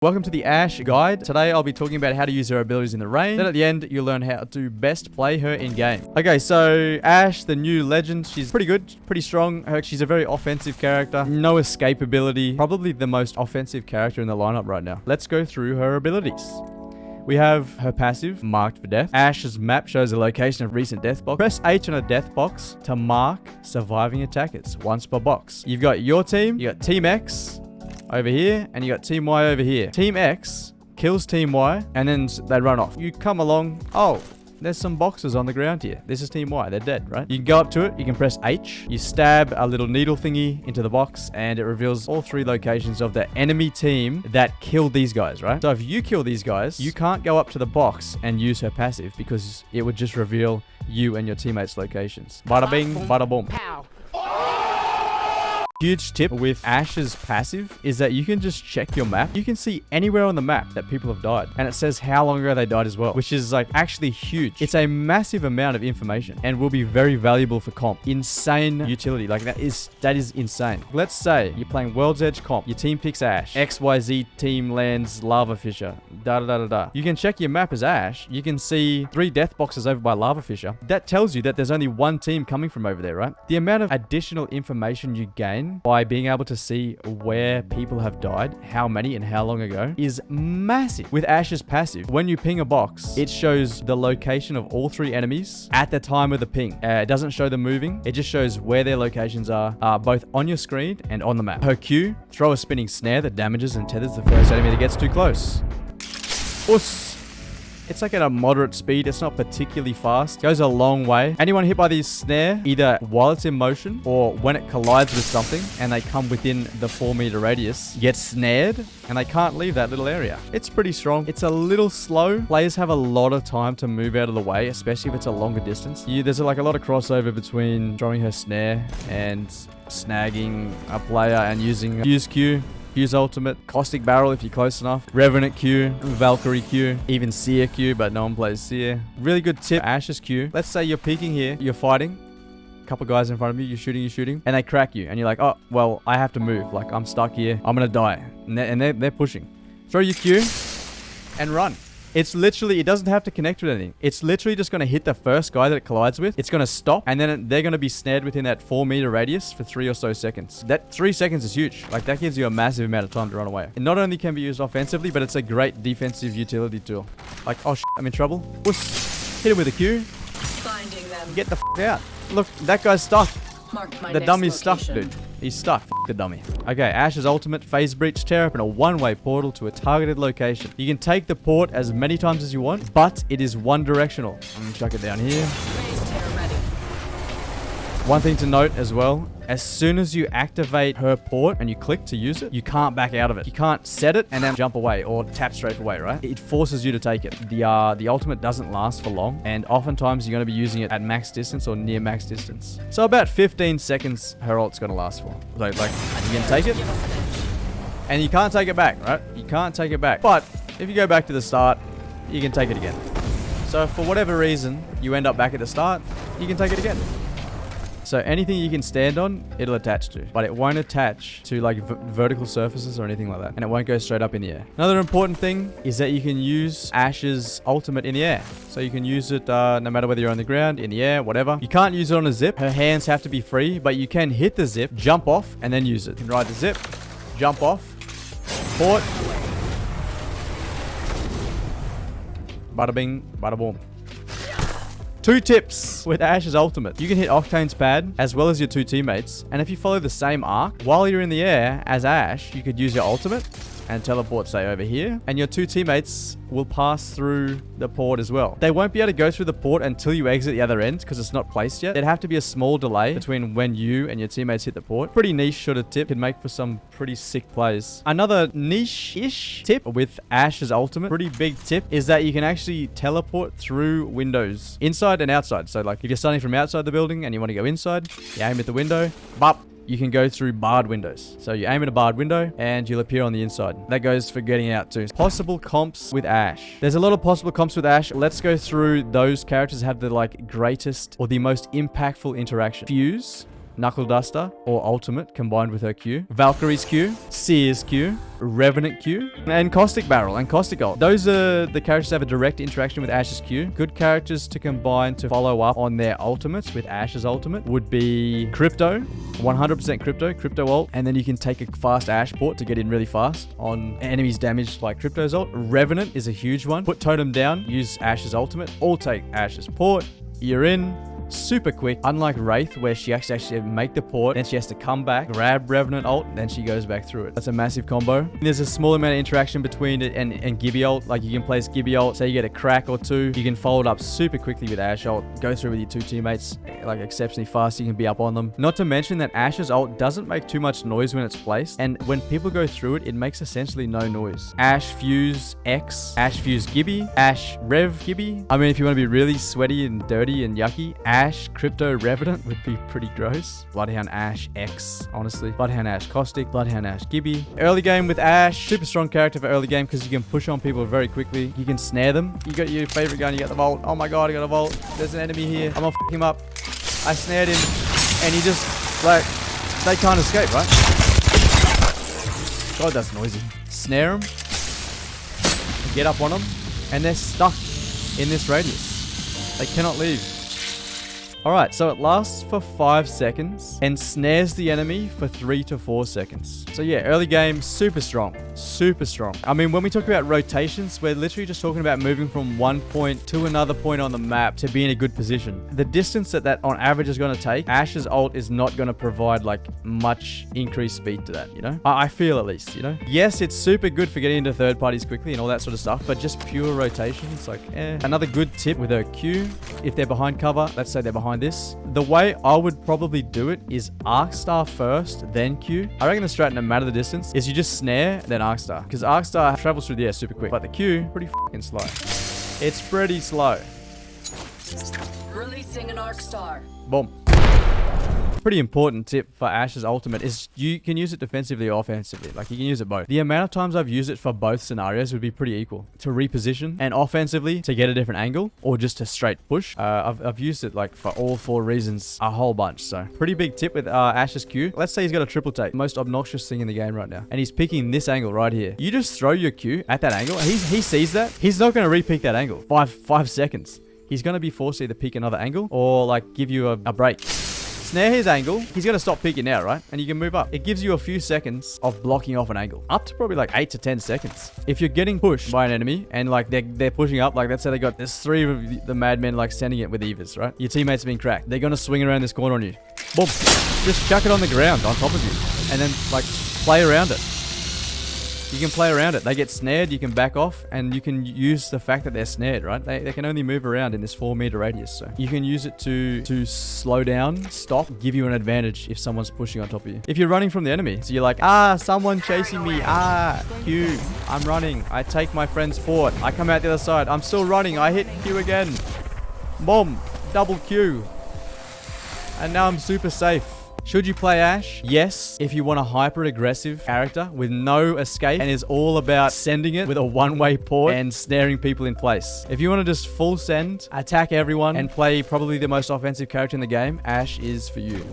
Welcome to the Ashe guide. Today I'll be talking about how to use her abilities in the rain. Then at the end, you'll learn how to best play her in game. Okay, so Ashe, the new legend, she's pretty good, pretty strong. She's a very offensive character. No escape ability. Probably the most offensive character in the lineup right now. Let's go through her abilities. We have her passive, marked for death. Ashe's map shows the location of recent death box. Press H on a death box to mark surviving attackers, once per box. You've got your team, you got Team X over here, and you got Team Y over here. Team X kills Team Y, and then they run off. You come along, oh, there's some boxes on the ground here. This is Team Y, they're dead, right? You can go up to it, you can press H, you stab a little needle thingy into the box, and it reveals all 3 locations of the enemy team that killed these guys, right? So if you kill these guys, you can't go up to the box and use her passive because it would just reveal you and your teammates' locations. Bada bing, bada boom. Pow. Huge tip with Ashe's passive is that you can just check your map. You can see anywhere on the map that people have died. And it says how long ago they died as well, which is like actually huge. It's a massive amount of information and will be very valuable for comp. Insane utility. Like that is insane. Let's say you're playing World's Edge comp. Your team picks Ashe. XYZ team lands Lava Fisher. Da. You can check your map as Ashe. You can see 3 death boxes over by Lava Fisher. That tells you that there's only one team coming from over there, right? The amount of additional information you gain by being able to see where people have died, how many and how long ago, is massive. With Ashe's passive, when you ping a box, it shows the location of all 3 enemies at the time of the ping. It doesn't show them moving. It just shows where their locations are, both on your screen and on the map. Her Q, throw a spinning snare that damages and tethers the first enemy that gets too close. Uss. It's like at a moderate speed. It's not particularly fast. Goes a long way. Anyone hit by this snare, either while it's in motion or when it collides with something and they come within the 4-meter radius, get snared and they can't leave that little area. It's pretty strong. It's a little slow. Players have a lot of time to move out of the way, especially if it's a longer distance. There's like a lot of crossover between throwing her snare and snagging a player and using Fuse Q. Q's ultimate, Caustic Barrel if you're close enough, Revenant Q, Valkyrie Q, even Seer Q, but no one plays Seer. Really good tip, Ashe's Q. Let's say you're peeking here, you're fighting, a couple guys in front of you, you're shooting, and they crack you, and you're like, oh, well, I have to move, like, I'm stuck here, I'm gonna die, and they're pushing. Throw your Q, and run. It's literally, it doesn't have to connect with anything. It's literally just going to hit the first guy that it collides with. It's going to stop, and then they're going to be snared within that 4-meter radius for 3 or so seconds. That 3 seconds is huge. Like, that gives you a massive amount of time to run away. It not only can be used offensively, but it's a great defensive utility tool. Like, oh, I'm in trouble. Whoosh. Hit him with a Q. Finding them. Get the out. Look, that guy's stuck. The dummy's stuck, dude. He's stuck. The dummy. Okay, Ashe's ultimate, Phase Breach, tear open a one-way portal to a targeted location. You can take the port as many times as you want, but it is one-directional. I'm gonna chuck it down here. One thing to note as well, as soon as you activate her port and you click to use it, you can't back out of it. You can't set it and then jump away or tap straight away, right? It forces you to take it. The ultimate doesn't last for long, and oftentimes you're going to be using it at max distance or near max distance. So about 15 seconds her ult's going to last for. Like you can take it, and you can't take it back, right? You can't take it back. But if you go back to the start, you can take it again. So for whatever reason, you end up back at the start, you can take it again. So anything you can stand on, it'll attach to. But it won't attach to like vertical surfaces or anything like that. And it won't go straight up in the air. Another important thing is that you can use Ashe's ultimate in the air. So you can use it no matter whether you're on the ground, in the air, whatever. You can't use it on a zip. Her hands have to be free, but you can hit the zip, jump off, and then use it. You can ride the zip, jump off, port. Bada bing, bada boom. 2 tips with Ashe's ultimate. You can hit Octane's pad as well as your 2 teammates. And if you follow the same arc, while you're in the air as Ashe, you could use your ultimate and teleport, say, over here. And your 2 teammates will pass through the port as well. They won't be able to go through the port until you exit the other end because it's not placed yet. There'd have to be a small delay between when you and your teammates hit the port. Pretty niche sort of tip. Could make for some pretty sick plays. Another niche-ish tip with Ashe's ultimate, pretty big tip, is that you can actually teleport through windows, inside and outside. So like if you're starting from outside the building and you want to go inside, you aim at the window, bop. You can go through barred windows. So you aim at a barred window and you'll appear on the inside. That goes for getting out too. Possible comps with Ashe. There's a lot of possible comps with Ashe. Let's go through those characters that have the like greatest or the most impactful interaction. Fuse, Knuckle Duster or ultimate combined with her Q, Valkyrie's Q, Seer's Q, Revenant Q, and Caustic Barrel and Caustic Ult. Those are the characters that have a direct interaction with Ashe's Q. Good characters to combine to follow up on their ultimates with Ashe's ultimate would be Crypto, 100% Crypto ult, and then you can take a fast Ashe port to get in really fast on enemies damaged like Crypto's ult. Revenant is a huge one. Put Totem down, use Ashe's ultimate, all take Ashe's port, you're in. Super quick, unlike Wraith, where she actually make the port, then she has to come back, grab Revenant ult, and then she goes back through it. That's a massive combo. There's a small amount of interaction between it and Gibby ult. Like you can place Gibby ult, say you get a crack or two, you can follow it up super quickly with Ashe ult, go through with your two teammates like exceptionally fast, you can be up on them. Not to mention that Ashe's ult doesn't make too much noise when it's placed, and when people go through it, it makes essentially no noise. Ashe Fuse X, Ashe Fuse Gibby, Ashe Rev Gibby. I mean, if you want to be really sweaty and dirty and yucky, Ashe Crypto Revenant would be pretty gross. Bloodhound Ashe X, honestly. Bloodhound Ashe Caustic, Bloodhound Ashe Gibby. Early game with Ashe, super strong character for early game because you can push on people very quickly. You can snare them. You got your favorite gun, you got the Volt. Oh my god, I got a Volt. There's an enemy here. I'm gonna f him up. I snared him, and he just, like, they can't escape, right? God, that's noisy. Snare them, get up on them, and they're stuck in this radius. They cannot leave. Alright, so it lasts for 5 seconds and snares the enemy for 3 to 4 seconds. So yeah, early game, super strong. Super strong. I mean, when we talk about rotations, we're literally just talking about moving from one point to another point on the map to be in a good position. The distance that on average is going to take, Ashe's ult is not going to provide like much increased speed to that, you know? I feel at least, you know? Yes, it's super good for getting into third parties quickly and all that sort of stuff, but just pure rotation, it's like, eh. Another good tip with her Q, if they're behind cover, let's say they're behind this, the way I would probably do it is Arc Star first, then Q. I reckon the strat, no matter the distance, is you just snare, then Arc Star. Because Arc Star travels through the air super quick, but the Q, pretty fucking slow. It's pretty slow. Releasing an Arc Star. Boom. Pretty important tip for Ashe's ultimate is you can use it defensively or offensively. Like, you can use it both. The amount of times I've used it for both scenarios would be pretty equal. To reposition and offensively to get a different angle or just to straight push. I've used it like for all 4 reasons a whole bunch. So pretty big tip with Ashe's Q. Let's say he's got a triple take. Most obnoxious thing in the game right now. And he's picking this angle right here. You just throw your Q at that angle. He sees that. He's not going to re-pick that angle. 5 seconds. He's going to be forced to either pick another angle or like give you a break. Snare his angle, he's going to stop peeking out, right? And you can move up. It gives you a few seconds of blocking off an angle. Up to probably like 8 to 10 seconds. If you're getting pushed by an enemy and like they're pushing up, like let's say there's 3 of the madmen like sending it with Evas, right? Your teammates have been cracked. They're going to swing around this corner on you. Boom. Just chuck it on the ground on top of you. And then like play around it. You can play around it. They get snared, you can back off, and you can use the fact that they're snared, right? They can only move around in this 4-meter radius, so you can use it to slow down, stop, give you an advantage if someone's pushing on top of you. If you're running from the enemy, so you're like, someone chasing me, Q, I'm running. I take my friend's port. I come out the other side. I'm still running. I hit Q again. Boom, double Q. And now I'm super safe. Should you play Ashe? Yes, if you want a hyper-aggressive character with no escape and is all about sending it with a one-way port and snaring people in place. If you want to just full send, attack everyone, and play probably the most offensive character in the game, Ashe is for you.